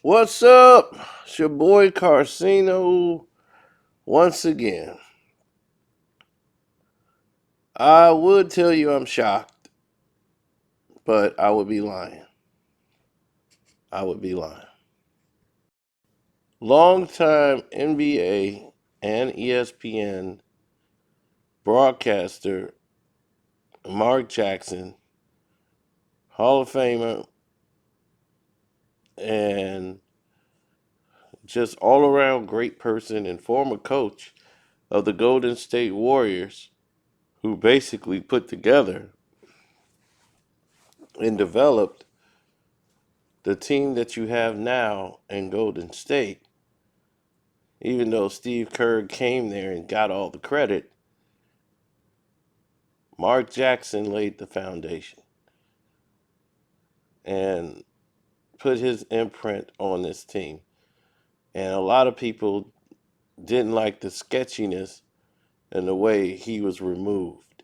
What's up? It's your boy Carcino once again. I would tell you I'm shocked, but I would be lying. I would be lying. Longtime NBA and ESPN broadcaster Mark Jackson, Hall of Famer, and just all around great person and former coach of the Golden State Warriors, who basically put together and developed the team that you have now in Golden State, even though Steve Kerr came there and got all the credit, Mark Jackson laid the foundation and put his imprint on this team. And a lot of people didn't like the sketchiness and the way he was removed.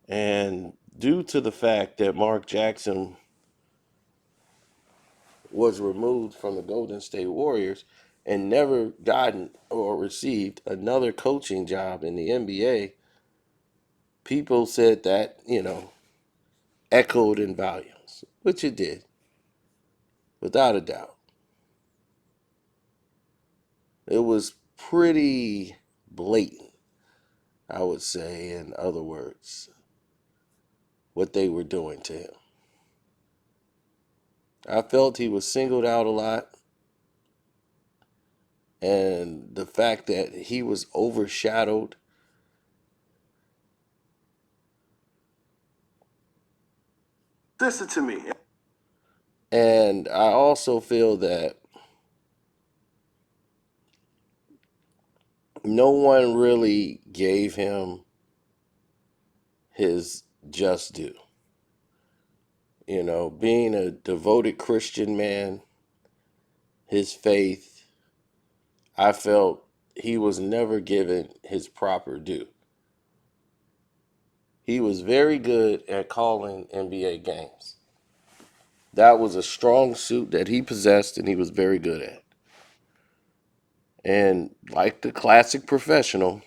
And due to the fact that Mark Jackson was removed from the Golden State Warriors and never gotten or received another coaching job in the NBA, people said that, echoed in volumes, which it did, without a doubt. It was pretty blatant, I would say, in other words, what they were doing to him. I felt he was singled out a lot, and the fact that he was overshadowed. Listen to me. And I also feel that no one really gave him his just due. Being a devoted Christian man, his faith, I felt he was never given his proper due. He was very good at calling NBA games. That was a strong suit that he possessed and he was very good at. And like the classic professional,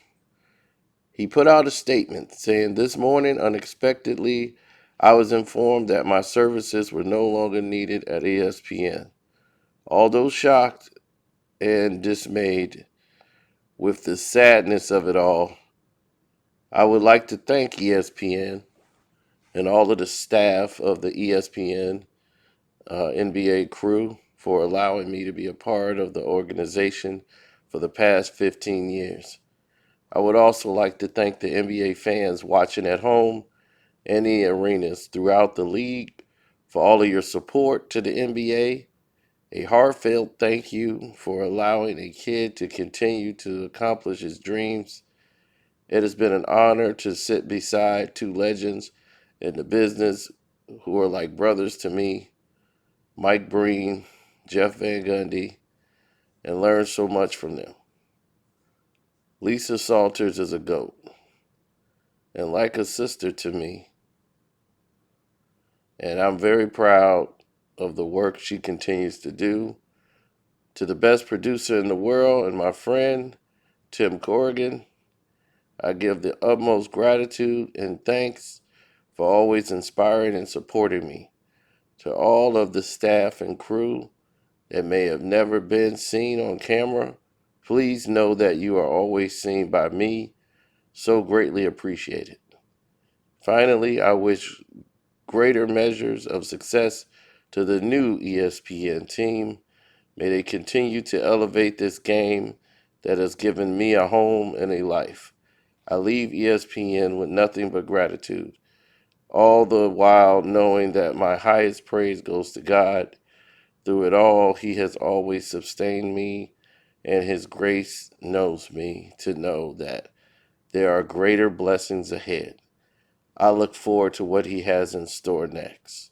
he put out a statement saying, "This morning, unexpectedly, I was informed that my services were no longer needed at ESPN. Although shocked and dismayed with the sadness of it all, I would like to thank ESPN and all of the staff of the ESPN NBA crew for allowing me to be a part of the organization for the past 15 years. I would also like to thank the NBA fans watching at home and the arenas throughout the league for all of your support to the NBA. A heartfelt thank you for allowing a kid to continue to accomplish his dreams. It has been an honor to sit beside two legends in the business who are like brothers to me, Mike Breen, Jeff Van Gundy, and learn so much from them. Lisa Salters is a GOAT, and like a sister to me, and I'm very proud of the work she continues to do. To the best producer in the world and my friend, Tim Corrigan, I give the utmost gratitude and thanks for always inspiring and supporting me. To all of the staff and crew that may have never been seen on camera, please know that you are always seen by me. So greatly appreciated. Finally, I wish greater measures of success to the new ESPN team. May they continue to elevate this game that has given me a home and a life. I leave ESPN with nothing but gratitude, all the while knowing that my highest praise goes to God. Through it all, He has always sustained me, and His grace knows me to know that there are greater blessings ahead. I look forward to what He has in store next.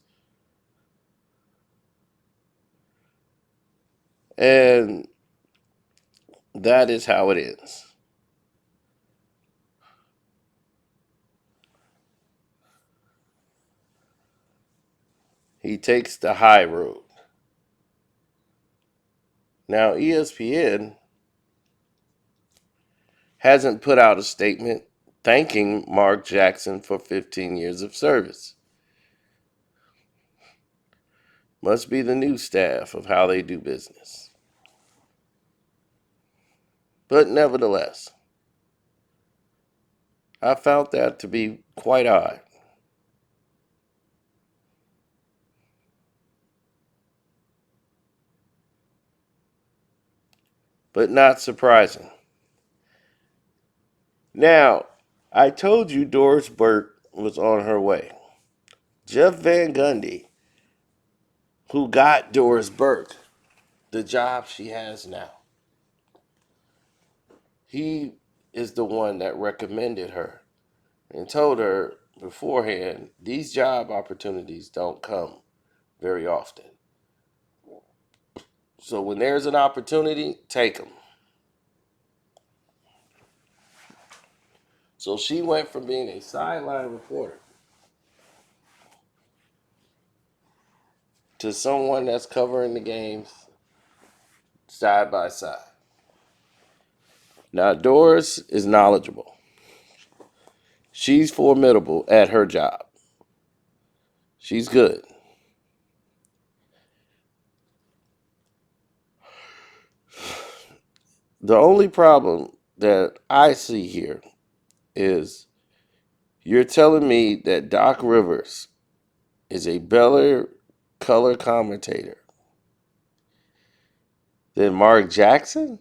And that is how it ends. He takes the high road. Now, ESPN hasn't put out a statement thanking Mark Jackson for 15 years of service. Must be the new staff of how they do business. But nevertheless, I found that to be quite odd. But not surprising. Now, I told you Doris Burke was on her way. Jeff Van Gundy, who got Doris Burke the job she has now, he is the one that recommended her and told her beforehand these job opportunities don't come very often. So when there's an opportunity, take them. So she went from being a sideline reporter to someone that's covering the games side by side. Now, Doris is knowledgeable. She's formidable at her job. She's good. The only problem that I see here is you're telling me that Doc Rivers is a better color commentator than Mark Jackson?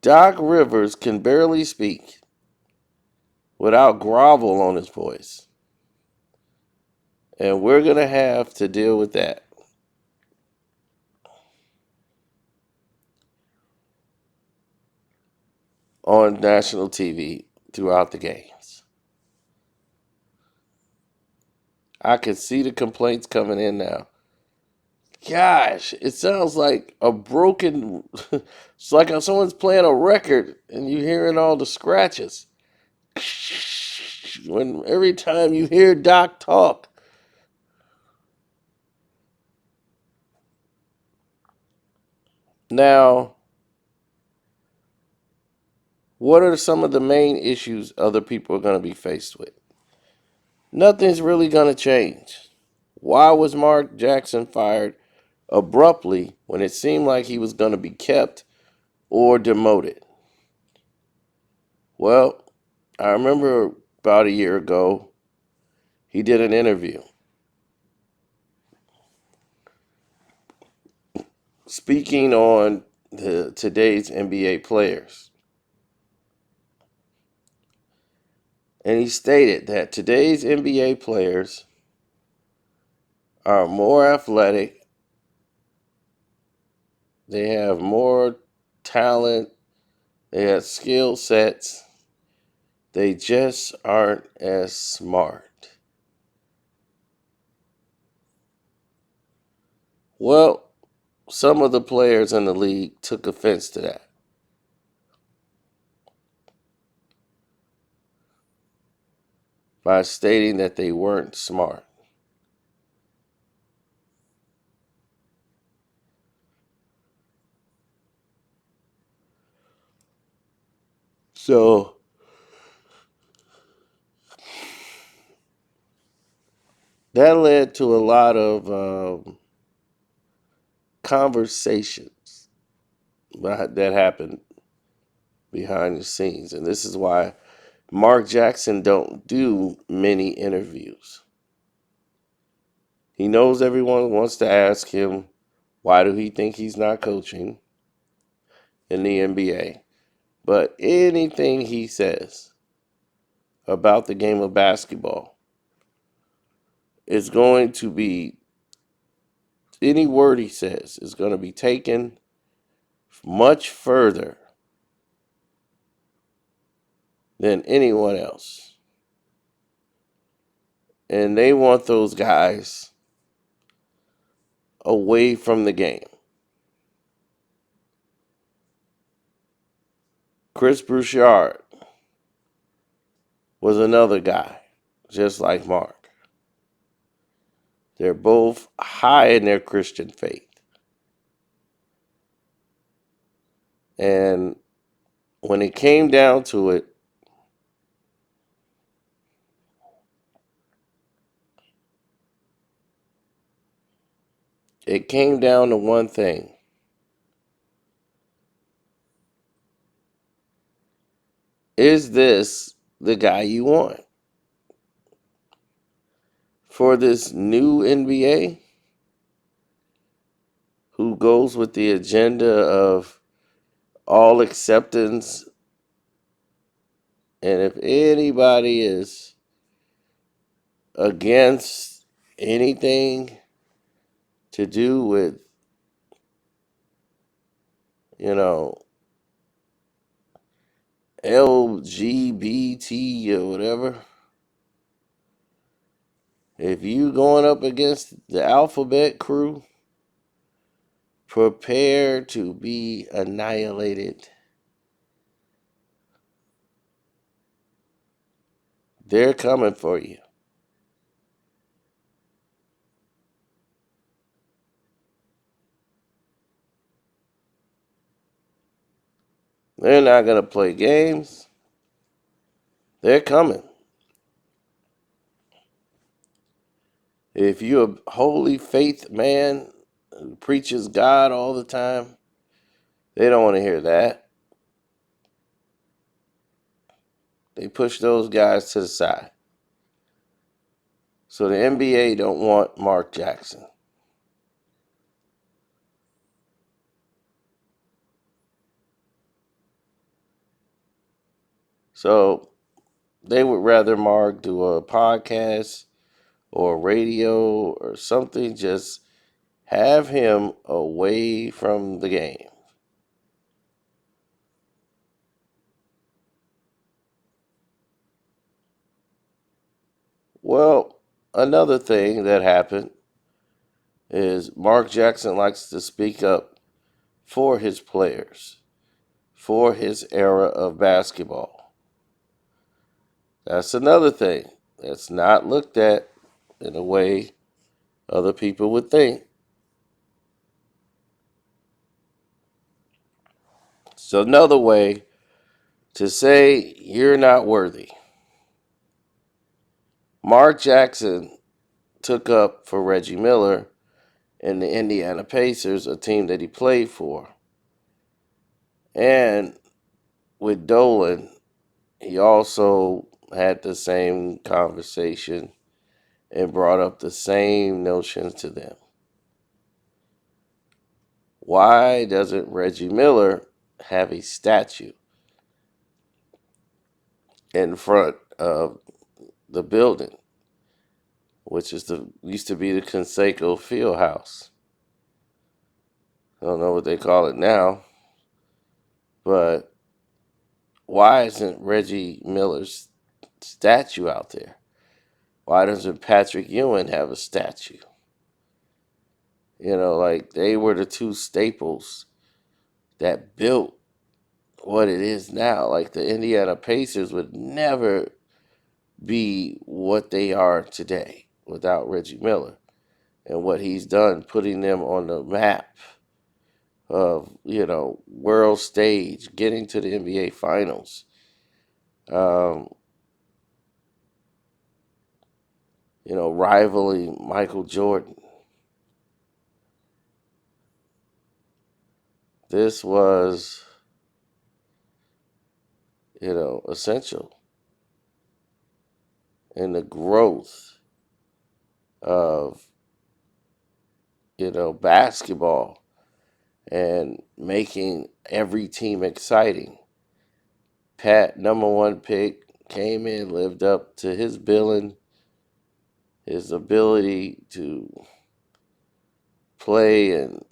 Doc Rivers can barely speak without grovel on his voice. And we're going to have to deal with that on national TV throughout the games. I can see the complaints coming in now. Gosh, it sounds like a broken. It's like someone's playing a record and you're hearing all the scratches. When every time you hear Doc talk, now, what are some of the main issues other people are going to be faced with? Nothing's really going to change. Why was Mark Jackson fired abruptly when it seemed like he was going to be kept or demoted? Well, I remember about a year ago, he did an interview speaking on today's NBA players. And he stated that today's NBA players are more athletic, they have more talent, they have skill sets, they just aren't as smart. Well, some of the players in the league took offense to that by stating that they weren't smart. So that led to a lot of conversations that happened behind the scenes. And this is why Mark Jackson don't do many interviews. He knows everyone wants to ask him, why do he think he's not coaching in the NBA? But anything he says about the game of basketball is going to be, any word he says is going to be taken much further than anyone else. And they want those guys away from the game. Chris Bouchard was another guy, just like Mark. They're both high in their Christian faith. And when it came down to it, it came down to one thing. Is this the guy you want for this new NBA who goes with the agenda of all acceptance? And if anybody is against anything to do with, you know, LGBT or whatever, if you going up against the alphabet crew, prepare to be annihilated. They're coming for you. They're not going to play games. They're coming. If you're a holy faith man who preaches God all the time, they don't want to hear that. They push those guys to the side. So the NBA don't want Mark Jackson. So they would rather Mark do a podcast or radio or something, just have him away from the game. Well, another thing that happened is Mark Jackson likes to speak up for his players, for his era of basketball. That's another thing that's not looked at in a way other people would think. It's another way to say you're not worthy. Mark Jackson took up for Reggie Miller in the Indiana Pacers, a team that he played for. And with Dolan, he also had the same conversation and brought up the same notions to them. Why doesn't Reggie Miller have a statue in front of the building, which is the used to be the Conseco Fieldhouse? I don't know what they call it now, but why isn't Reggie Miller's statue out there? Why doesn't Patrick Ewing have a statue? Like they were the two staples that built what it is now. Like the Indiana Pacers would never be what they are today without Reggie Miller and what he's done, putting them on the map of, world stage, getting to the NBA Finals. Um, rivaling Michael Jordan. This was, essential in the growth of, basketball and making every team exciting. Pat, number one pick, came in, lived up to his billing, his ability to play and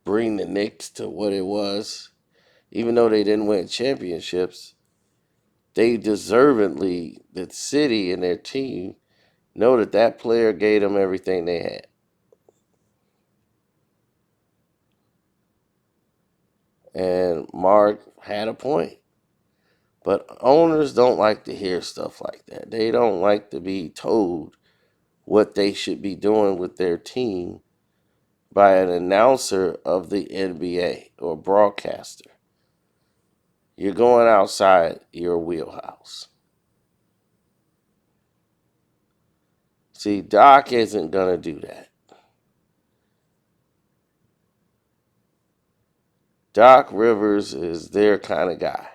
bring the Knicks to what it was. Even though they didn't win championships, they deservedly, the city and their team, know that that player gave them everything they had. And Mark had a point. But owners don't like to hear stuff like that. They don't like to be told what they should be doing with their team by an announcer of the NBA or broadcaster, you're going outside your wheelhouse. See, Doc isn't going to do that. Doc Rivers is their kind of guy.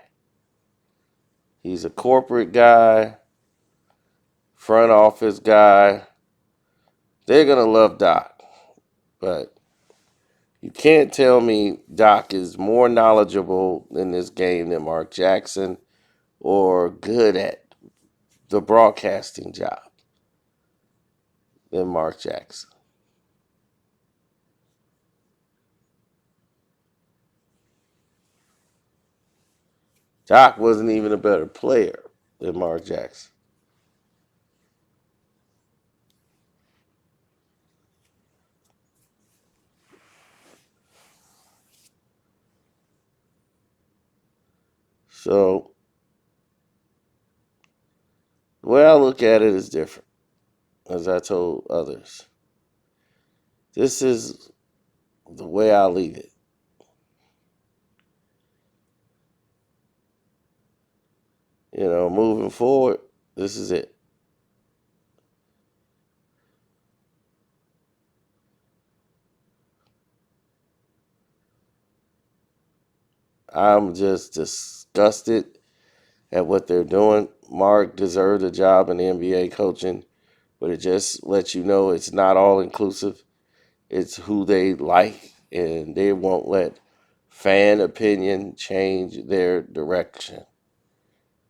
He's a corporate guy, front office guy. They're going to love Doc. But you can't tell me Doc is more knowledgeable in this game than Mark Jackson or good at the broadcasting job than Mark Jackson. Doc wasn't even a better player than Mark Jackson. So the way I look at it is different, as I told others. This is the way I leave it. Moving forward, this is it. I'm just disgusted at what they're doing. Mark deserved a job in the NBA coaching, but it just lets you know it's not all inclusive. It's who they like, and they won't let fan opinion change their direction.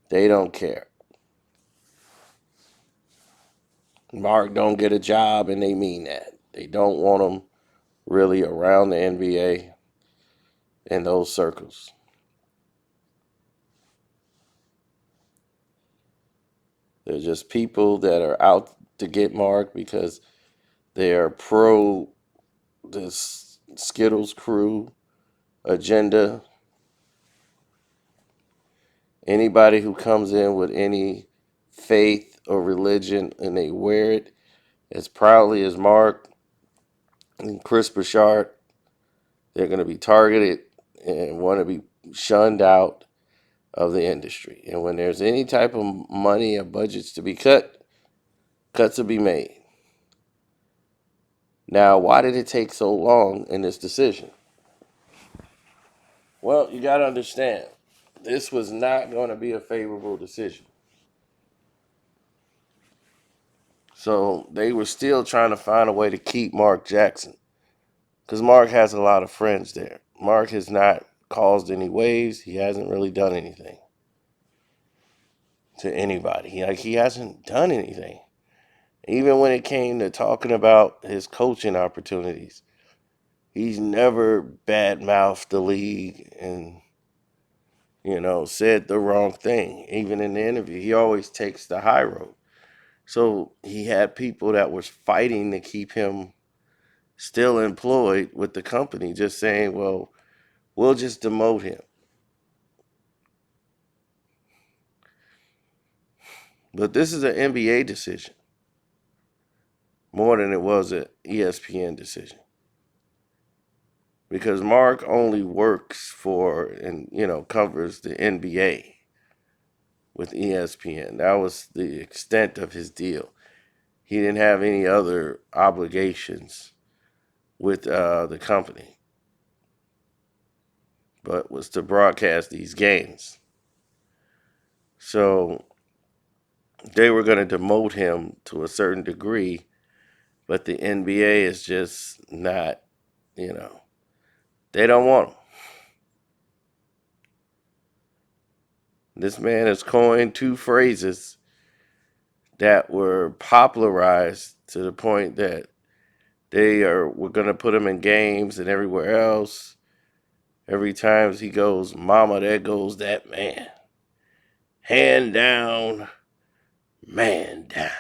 They don't care. Mark don't get a job, and they mean that. They don't want him really around the NBA in those circles. They're just people that are out to get Mark because they are pro this Skittles crew agenda. Anybody who comes in with any faith or religion and they wear it as proudly as Mark and Chris Bouchard, they're going to be targeted and want to be shunned out of the industry. And when there's any type of money or budgets to be cut, cuts will be made. Now, why did it take so long in this decision? Well, you got to understand, this was not going to be a favorable decision. So they were still trying to find a way to keep Mark Jackson because Mark has a lot of friends there. Mark has not caused any waves. He hasn't really done anything to anybody. He hasn't done anything. Even when it came to talking about his coaching opportunities, he's never bad-mouthed the league and, said the wrong thing. Even in the interview, he always takes the high road. So he had people that was fighting to keep him still employed with the company, just saying, well, we'll just demote him. But this is an NBA decision more than it was an ESPN decision. Because Mark only works for and, covers the NBA with ESPN. That was the extent of his deal. He didn't have any other obligations with the company, but was to broadcast these games. So they were going to demote him to a certain degree, but the NBA is just not, they don't want him. This man has coined two phrases that were popularized to the point that we're going to put him in games and everywhere else. Every time he goes, mama, there goes that man. Hand down, man down.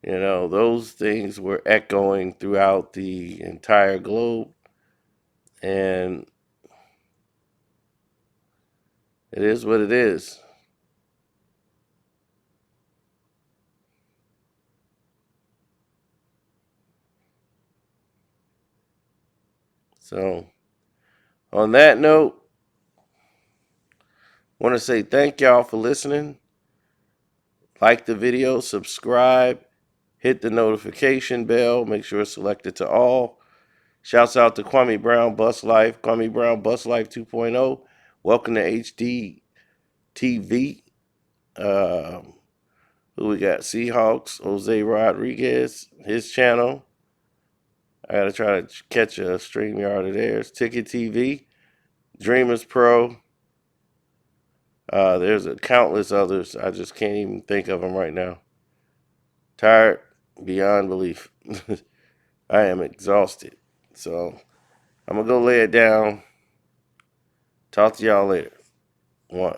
Those things were echoing throughout the entire globe. And it is what it is. So, on that note, I want to say thank y'all for listening. Like the video, subscribe, hit the notification bell, make sure it's selected to all. Shouts out to Kwame Brown Bus Life, Kwame Brown Bus Life 2.0. Welcome to HD TV. Who we got? Seahawks, Jose Rodriguez, his channel. I got to try to catch a StreamYard of theirs. Ticket TV, Dreamers Pro. There's countless others. I just can't even think of them right now. Tired beyond belief. I am exhausted. So I'm going to go lay it down. Talk to y'all later. One.